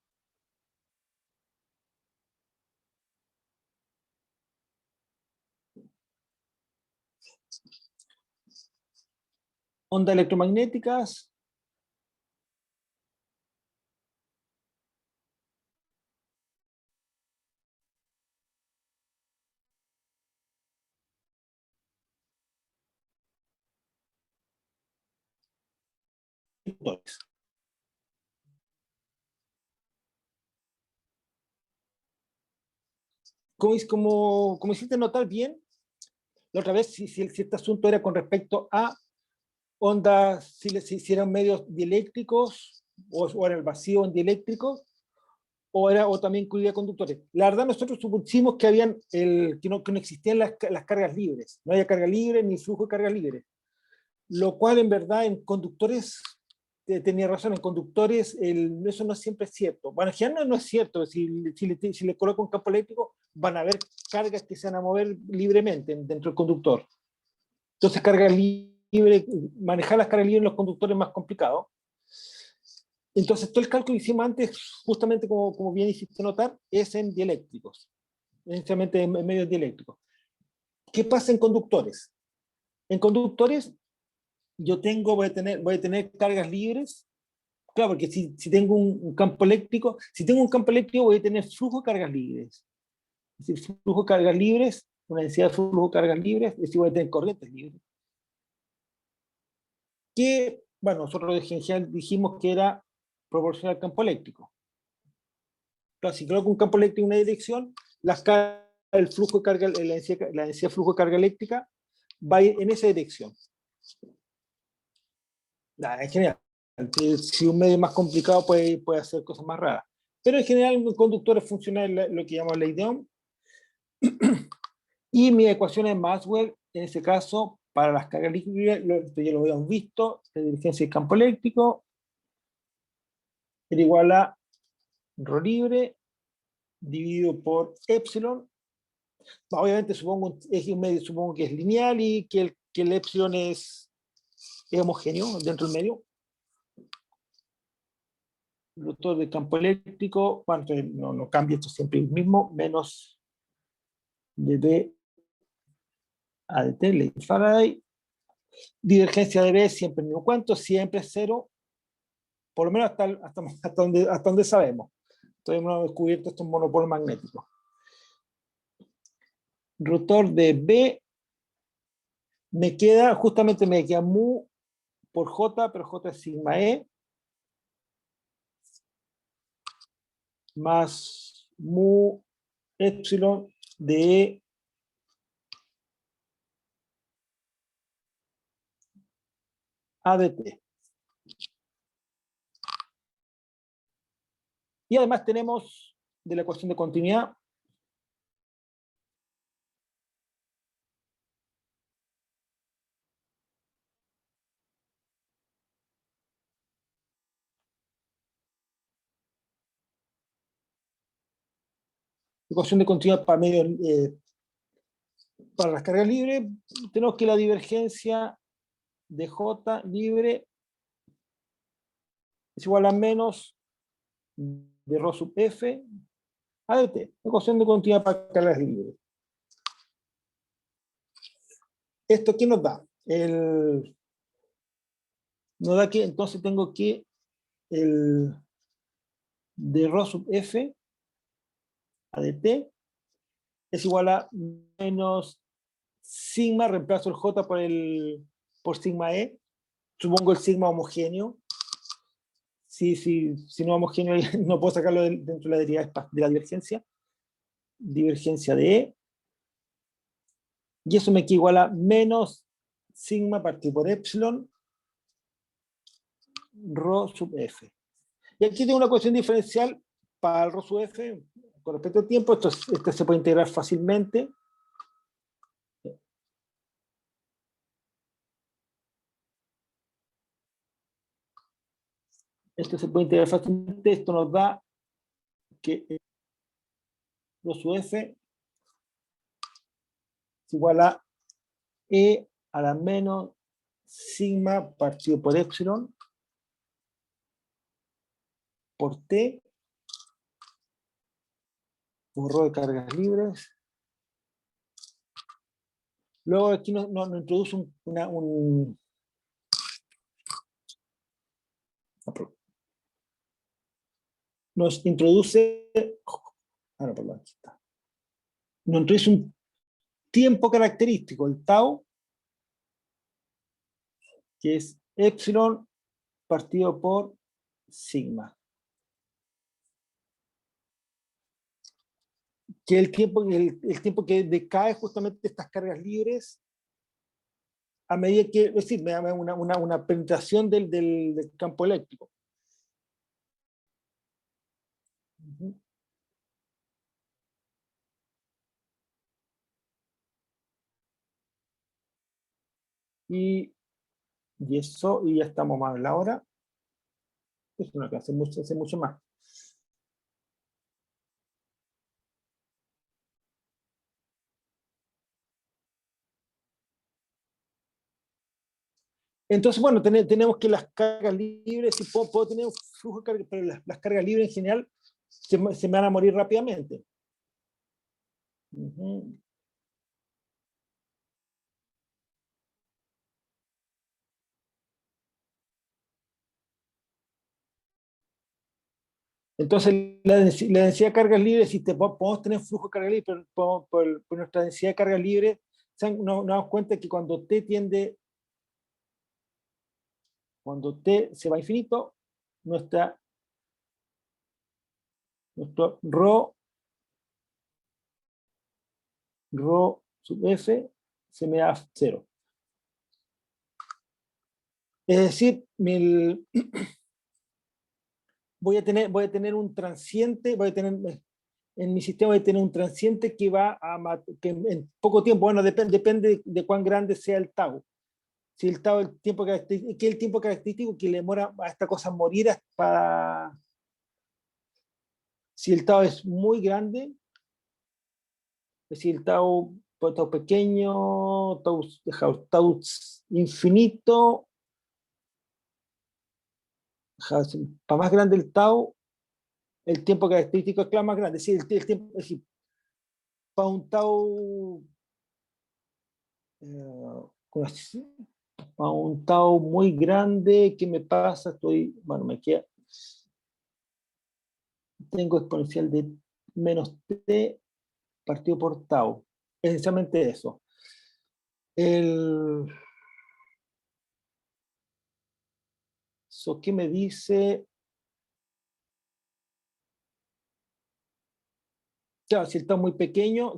Ondas electromagnéticas. Como hiciste notar bien, la otra vez, si este asunto era con respecto a ondas, si eran medios dieléctricos o era el vacío en dieléctricos, o también incluía conductores. La verdad, nosotros supusimos que no existían las cargas libres, no había carga libre ni flujo de carga libre, lo cual en verdad en conductores, tenía razón, en conductores eso no siempre es cierto. Bueno, en general no es cierto, si le coloco un campo eléctrico, van a haber cargas que se van a mover libremente dentro del conductor. Entonces, carga libre, manejar las cargas libres en los conductores es más complicado. Entonces, todo el cálculo que hicimos antes, justamente como bien hiciste notar, es en dieléctricos, esencialmente en medios dieléctricos. ¿Qué pasa en conductores? En conductores, voy a tener cargas libres. Claro, porque si tengo un campo eléctrico, voy a tener flujo de cargas libres. Es decir, flujo de cargas libres, una densidad de flujo de cargas libres, es decir, voy a tener corrientes libres. Que, bueno, nosotros en general dijimos que era proporcional al campo eléctrico. Claro, si coloco un campo eléctrico en una dirección, el flujo de carga, la densidad de flujo de carga eléctrica va a ir en esa dirección. En general, si un medio es más complicado puede hacer cosas más raras. Pero en general en conductores funciona lo que llamamos ley de Ohm. Y mi ecuación es Maxwell, en ese caso, para las cargas libres, ya lo habíamos visto, la divergencia del campo eléctrico era igual a ρ libre dividido por epsilon. Obviamente supongo es un medio, supongo que es lineal y que el epsilon es homogéneo dentro del medio. El rotor del campo eléctrico, bueno, no cambia, esto siempre es el mismo, menos dB a dt, ley de Faraday. Divergencia de B siempre el mismo cuento, siempre es cero, por lo menos hasta donde sabemos. Todavía no hemos descubierto estos monopolos magnéticos. Rotor de B me queda mu por J, pero J es sigma E, más mu epsilon de E a dt. Y además tenemos de la ecuación de continuidad para para las cargas libres. Tenemos que la divergencia de J libre es igual a menos de ρ sub f a dt. Ecuación de continuidad para cargas libres. ¿Esto qué nos da? Nos da que entonces tengo que el de ρ sub f a dt es igual a menos sigma, reemplazo el j por sigma e, supongo el sigma homogéneo. Si no homogéneo no puedo sacarlo dentro de la derivada de la divergencia de e, y eso me queda igual a menos sigma partido por epsilon ρ sub f. Y aquí tengo una ecuación diferencial para el ρ sub f con respecto al tiempo. Esto se puede integrar fácilmente. Esto se puede integrar fácilmente. Esto nos da que ρ sub f es igual a e a la menos sigma partido por epsilon por t por ρ de cargas libres. Luego aquí nos introduce nos introduce, perdón, aquí está. Nos introduce un tiempo característico, el tau, que es epsilon partido por sigma. Que el tiempo que decae justamente estas cargas libres a medida que, es decir, me da una penetración del campo eléctrico. Y eso, y ya estamos más en la hora. Eso no hace mucho más. Entonces, bueno, tenemos que las cargas libres, si puedo tener un flujo de cargas, pero las cargas libres en general se me van a morir rápidamente. Entonces, la densidad de cargas libres, si podemos tener flujo de cargas libres, pero por nuestra densidad de cargas libres, nos damos cuenta que cuando T se va a infinito, nuestro ρ rho sub f se me da 0. Es decir, voy a tener un transiente, en mi sistema voy a tener un transiente que va que en poco tiempo, bueno, depende de cuán grande sea el tau. Si el tau, el tiempo característico, que es el tiempo característico que le demora a esta cosa morir si el tau es muy grande, es decir, el tau pequeño, tau infinito, para más grande el tau, el tiempo característico es claro más grande. Es decir, el tiempo, es decir, para un tau para un tau muy grande, ¿qué me pasa? Bueno, tengo exponencial de menos t partido por tau. Esencialmente eso. ¿Qué me dice? Claro, si está muy pequeño,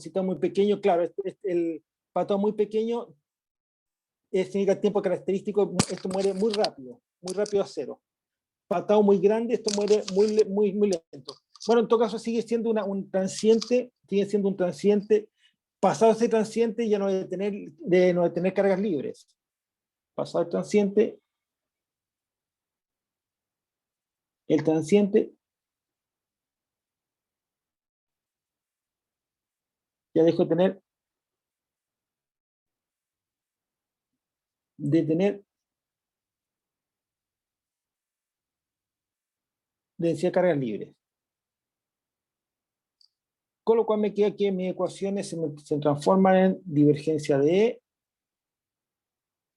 claro, el pato muy pequeño significa el tiempo característico, esto muere muy rápido a 0. Patado muy grande, esto muere muy lento. Bueno, en todo caso sigue siendo un transiente, pasado ese transiente ya no de tener cargas libres. Pasado el transiente ya dejo de densidad de cargas libres. Con lo cual me queda que mis ecuaciones se transforman en divergencia de E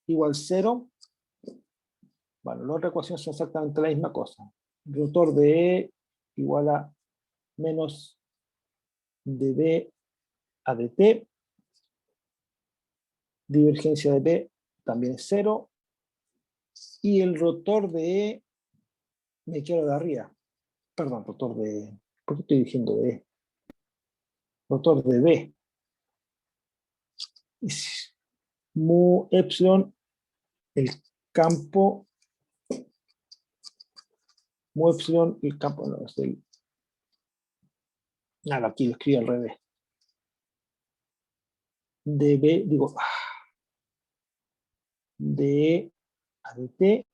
igual 0. Bueno, las otras ecuaciones son exactamente la misma cosa. Rotor de E igual a menos de B a dt. Divergencia de B también es 0. Y el rotor de E, me quiero de arriba. Perdón, rotor de E. ¿Por qué estoy diciendo de E? Rotor de B. Es mu epsilon, el campo. Mu epsilon, el campo, no, es el. Nada, aquí lo escribí al revés. De B, digo, de E a dt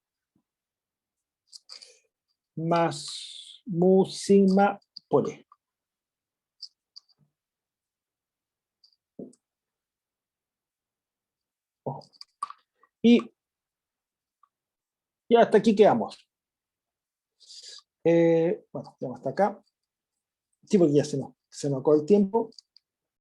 más mu sigma por E. Y ya hasta aquí quedamos. Bueno, ya hasta acá. Sí, porque ya se nos acabó el tiempo.